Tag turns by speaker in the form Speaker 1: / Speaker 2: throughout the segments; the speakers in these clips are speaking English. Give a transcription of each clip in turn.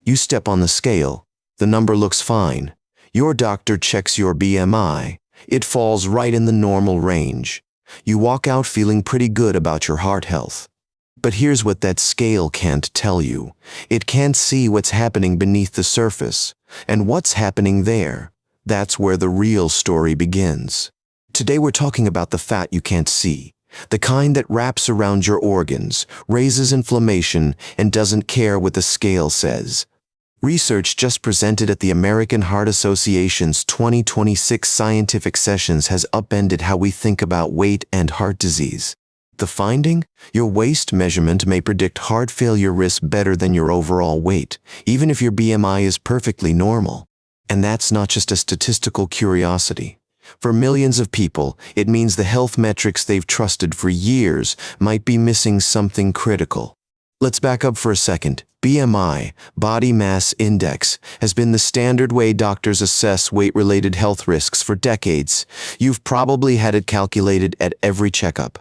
Speaker 1: You step on the scale. The number looks fine. Your doctor checks your BMI. It falls right in the normal range. You walk out feeling pretty good about your heart health. But here's what that scale can't tell you. It can't see what's happening beneath the surface. And what's happening there, that's where the real story begins. Today we're talking about the fat you can't see. The kind that wraps around your organs, raises inflammation, and doesn't care what the scale says. Research just presented at the American Heart Association's 2026 scientific sessions has upended how we think about weight and heart disease. The finding? Your waist measurement may predict heart failure risk better than your overall weight, even if your BMI is perfectly normal. And that's not just a statistical curiosity. For millions of people, it means the health metrics they've trusted for years might be missing something critical. Let's back up for a second. BMI, body mass index, has been the standard way doctors assess weight-related health risks for decades. You've probably had it calculated at every checkup.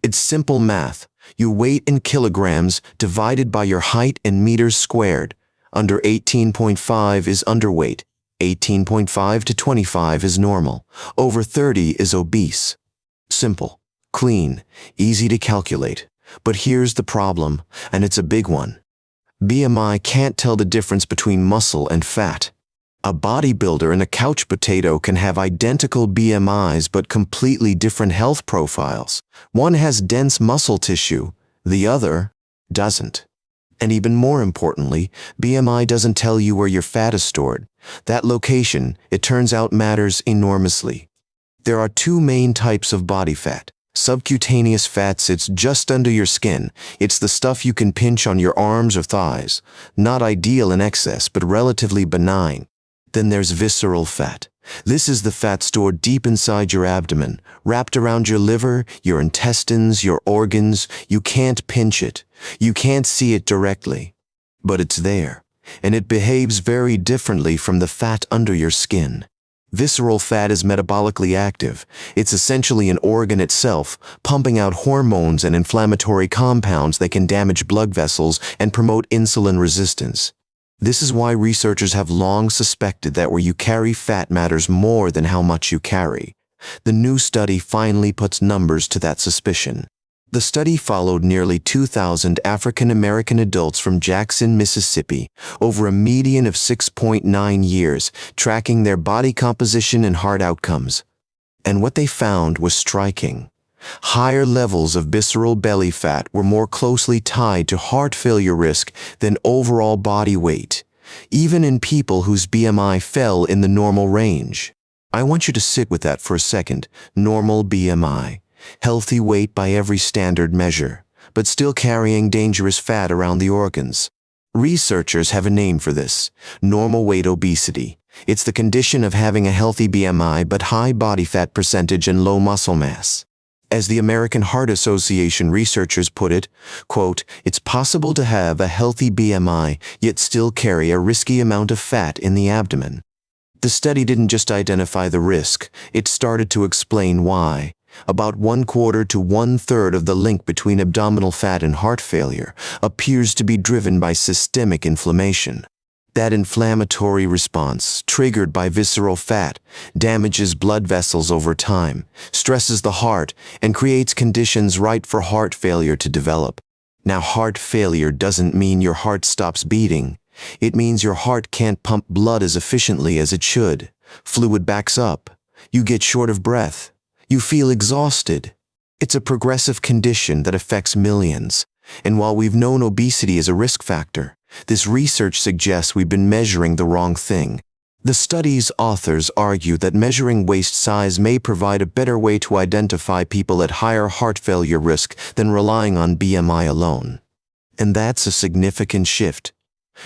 Speaker 1: It's simple math. Your weight in kilograms divided by your height in meters squared. Under 18.5 is underweight. 18.5 to 25 is normal. Over 30 is obese. Simple, clean, easy to calculate. But here's the problem, and it's a big one. BMI can't tell the difference between muscle and fat. A bodybuilder and a couch potato can have identical BMIs but completely different health profiles. One has dense muscle tissue, the other doesn't. And even more importantly, BMI doesn't tell you where your fat is stored. That location, it turns out, matters enormously. There are two main types of body fat. Subcutaneous fat sits just under your skin. It's the stuff you can pinch on your arms or thighs. Not ideal in excess, but relatively benign. Then there's visceral fat. This is the fat stored deep inside your abdomen, wrapped around your liver, your intestines, your organs. You can't pinch it. You can't see it directly. But it's there, and it behaves very differently from the fat under your skin. Visceral fat is metabolically active. It's essentially an organ itself, pumping out hormones and inflammatory compounds that can damage blood vessels and promote insulin resistance. This is why researchers have long suspected that where you carry fat matters more than how much you carry. The new study finally puts numbers to that suspicion. The study followed nearly 2,000 African American adults from Jackson, Mississippi, over a median of 6.9 years, tracking their body composition and heart outcomes. And what they found was striking. Higher levels of visceral belly fat were more closely tied to heart failure risk than overall body weight, even in people whose BMI fell in the normal range. I want you to sit with that for a second. Normal BMI. Healthy weight by every standard measure, but still carrying dangerous fat around the organs. Researchers have a name for this: normal weight obesity. It's the condition of having a healthy BMI but high body fat percentage and low muscle mass. As the American Heart Association researchers put it, quote, "It's possible to have a healthy BMI yet still carry a risky amount of fat in the abdomen." The study didn't just identify the risk, it started to explain why. About 1/4 to 1/3 of the link between abdominal fat and heart failure appears to be driven by systemic inflammation. That inflammatory response, triggered by visceral fat, damages blood vessels over time, stresses the heart, and creates conditions ripe for heart failure to develop. Now, heart failure doesn't mean your heart stops beating. It means your heart can't pump blood as efficiently as it should. Fluid backs up. You get short of breath. You feel exhausted. It's a progressive condition that affects millions. And while we've known obesity as a risk factor, this research suggests we've been measuring the wrong thing. The study's authors argue that measuring waist size may provide a better way to identify people at higher heart failure risk than relying on BMI alone. And that's a significant shift.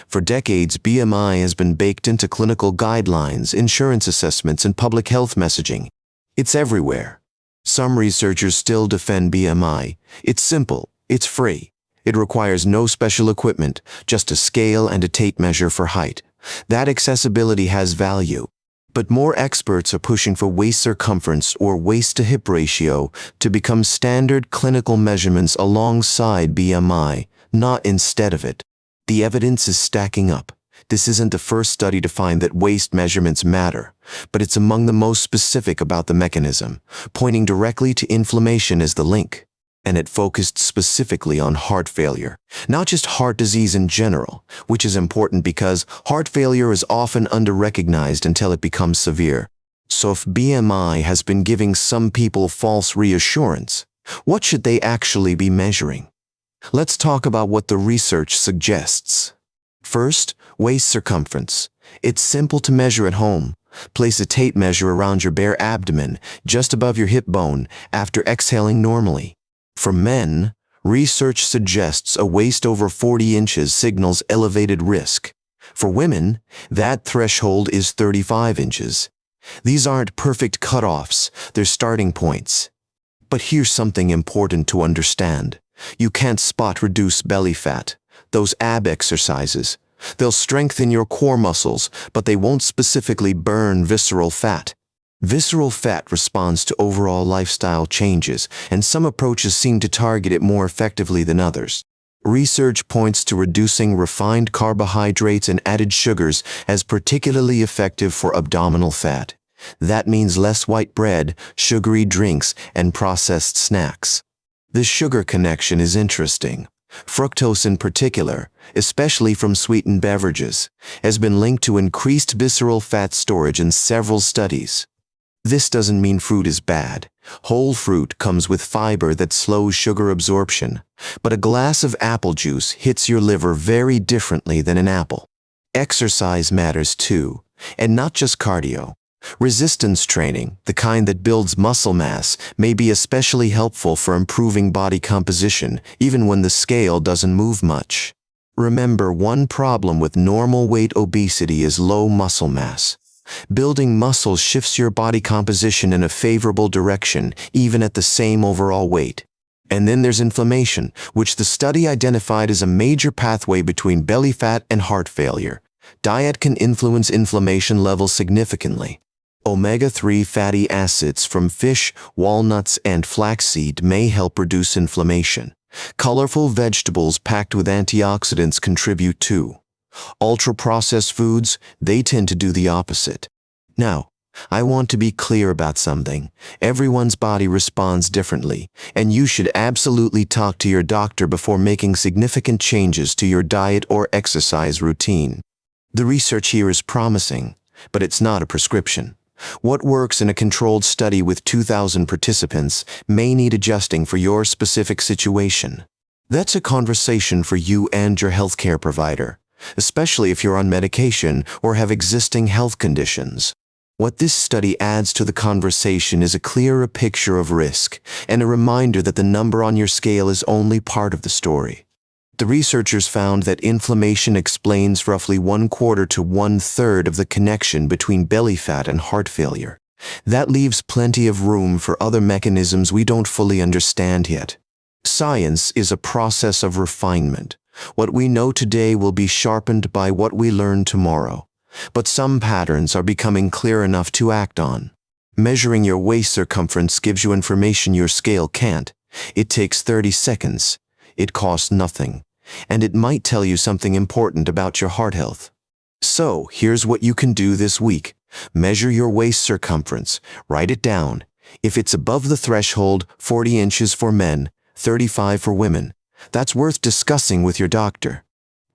Speaker 1: For decades, BMI has been baked into clinical guidelines, insurance assessments, and public health messaging. It's everywhere. Some researchers still defend BMI. It's simple. It's free. It requires no special equipment, just a scale and a tape measure for height. That accessibility has value. But more experts are pushing for waist circumference or waist-to-hip ratio to become standard clinical measurements alongside BMI, not instead of it. The evidence is stacking up. This isn't the first study to find that waist measurements matter, but it's among the most specific about the mechanism, pointing directly to inflammation as the link. And it focused specifically on heart failure, not just heart disease in general, which is important because heart failure is often under-recognized until it becomes severe. So if BMI has been giving some people false reassurance, what should they actually be measuring? Let's talk about what the research suggests. First, waist circumference. It's simple to measure at home. Place a tape measure around your bare abdomen, just above your hip bone, after exhaling normally. For men, research suggests a waist over 40 inches signals elevated risk. For women, that threshold is 35 inches. These aren't perfect cutoffs, they're starting points. But here's something important to understand. You can't spot reduced belly fat. Those ab exercises, they'll strengthen your core muscles, but they won't specifically burn visceral fat. Visceral fat responds to overall lifestyle changes, and some approaches seem to target it more effectively than others. Research points to reducing refined carbohydrates and added sugars as particularly effective for abdominal fat. That means less white bread, sugary drinks, and processed snacks. The sugar connection is interesting. Fructose in particular, especially from sweetened beverages, has been linked to increased visceral fat storage in several studies. This doesn't mean fruit is bad. Whole fruit comes with fiber that slows sugar absorption, but a glass of apple juice hits your liver very differently than an apple. Exercise matters too, and not just cardio. Resistance training, the kind that builds muscle mass, may be especially helpful for improving body composition, even when the scale doesn't move much. Remember, one problem with normal weight obesity is low muscle mass. Building muscle shifts your body composition in a favorable direction, even at the same overall weight. And then there's inflammation, which the study identified as a major pathway between belly fat and heart failure. Diet can influence inflammation levels significantly. Omega-3 fatty acids from fish, walnuts, and flaxseed may help reduce inflammation. Colorful vegetables packed with antioxidants contribute too. Ultra-processed foods, they tend to do the opposite. Now, I want to be clear about something. Everyone's body responds differently, and you should absolutely talk to your doctor before making significant changes to your diet or exercise routine. The research here is promising, but it's not a prescription. What works in a controlled study with 2,000 participants may need adjusting for your specific situation. That's a conversation for you and your healthcare provider, especially if you're on medication or have existing health conditions. What this study adds to the conversation is a clearer picture of risk and a reminder that the number on your scale is only part of the story. The researchers found that inflammation explains roughly 1/4 to 1/3 of the connection between belly fat and heart failure. That leaves plenty of room for other mechanisms we don't fully understand yet. Science is a process of refinement. What we know today will be sharpened by what we learn tomorrow. But some patterns are becoming clear enough to act on. Measuring your waist circumference gives you information your scale can't. It takes 30 seconds. It costs nothing. And it might tell you something important about your heart health. So, here's what you can do this week. Measure your waist circumference. Write it down. If it's above the threshold, 40 inches for men, 35 for women, that's worth discussing with your doctor.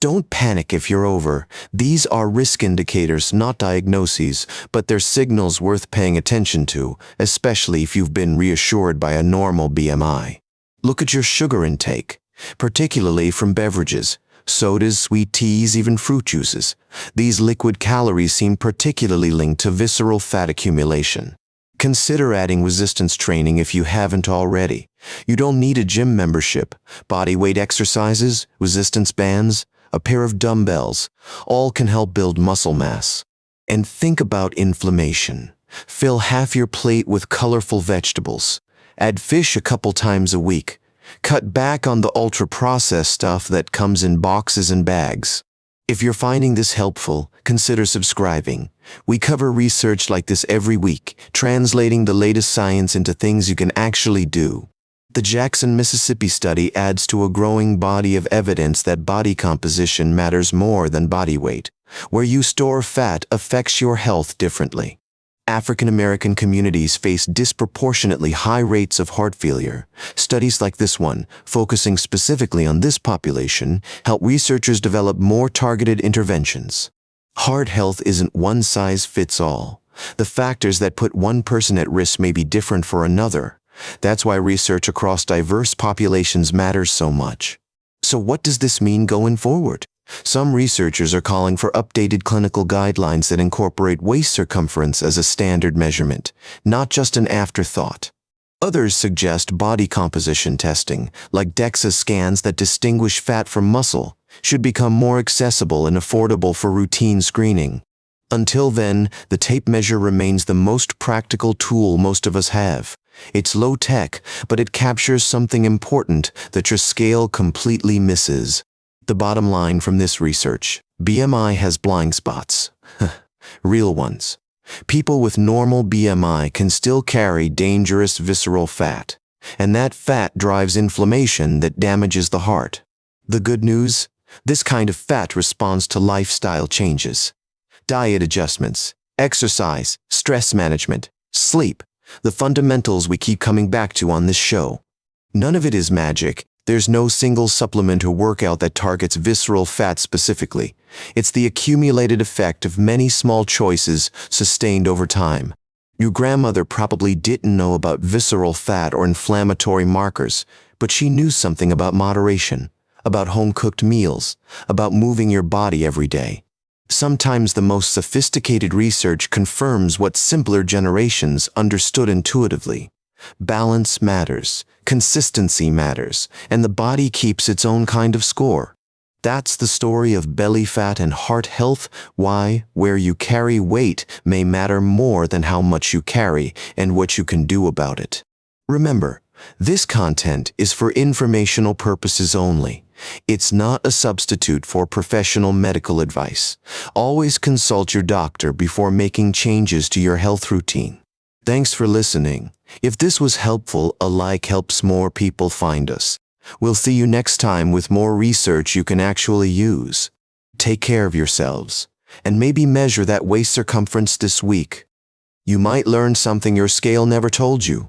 Speaker 1: Don't panic if you're over. These are risk indicators, not diagnoses, but they're signals worth paying attention to, especially if you've been reassured by a normal BMI. Look at your sugar intake, particularly from beverages, sodas, sweet teas, even fruit juices. These liquid calories seem particularly linked to visceral fat accumulation. Consider adding resistance training if you haven't already. You don't need a gym membership. Body weight exercises, resistance bands, a pair of dumbbells, all can help build muscle mass. And think about inflammation. Fill half your plate with colorful vegetables. Add fish a couple times a week. Cut back on the ultra-processed stuff that comes in boxes and bags. If you're finding this helpful, consider subscribing. We cover research like this every week, translating the latest science into things you can actually do. The Jackson, Mississippi study adds to a growing body of evidence that body composition matters more than body weight. Where you store fat affects your health differently. African American communities face disproportionately high rates of heart failure. Studies like this one, focusing specifically on this population, help researchers develop more targeted interventions. Heart health isn't one size fits all. The factors that put one person at risk may be different for another. That's why research across diverse populations matters so much. So what does this mean going forward? Some researchers are calling for updated clinical guidelines that incorporate waist circumference as a standard measurement, not just an afterthought. Others suggest body composition testing, like DEXA scans that distinguish fat from muscle, should become more accessible and affordable for routine screening. Until then, the tape measure remains the most practical tool most of us have. It's low-tech, but it captures something important that your scale completely misses. The bottom line from this research: BMI has blind spots. Real ones. People with normal BMI can still carry dangerous visceral fat, and that fat drives inflammation that damages the heart. The good news? This kind of fat responds to lifestyle changes. Diet adjustments, exercise, stress management, sleep, the fundamentals we keep coming back to on this show. None of it is magic. There's no single supplement or workout that targets visceral fat specifically. It's the accumulated effect of many small choices sustained over time. Your grandmother probably didn't know about visceral fat or inflammatory markers, but she knew something about moderation, about home-cooked meals, about moving your body every day. Sometimes the most sophisticated research confirms what simpler generations understood intuitively. Balance matters, consistency matters, and the body keeps its own kind of score. That's the story of belly fat and heart health, why where you carry weight may matter more than how much you carry and what you can do about it. Remember, this content is for informational purposes only. It's not a substitute for professional medical advice. Always consult your doctor before making changes to your health routine. Thanks for listening. If this was helpful, a like helps more people find us. We'll see you next time with more research you can actually use. Take care of yourselves, and maybe measure that waist circumference this week. You might learn something your scale never told you.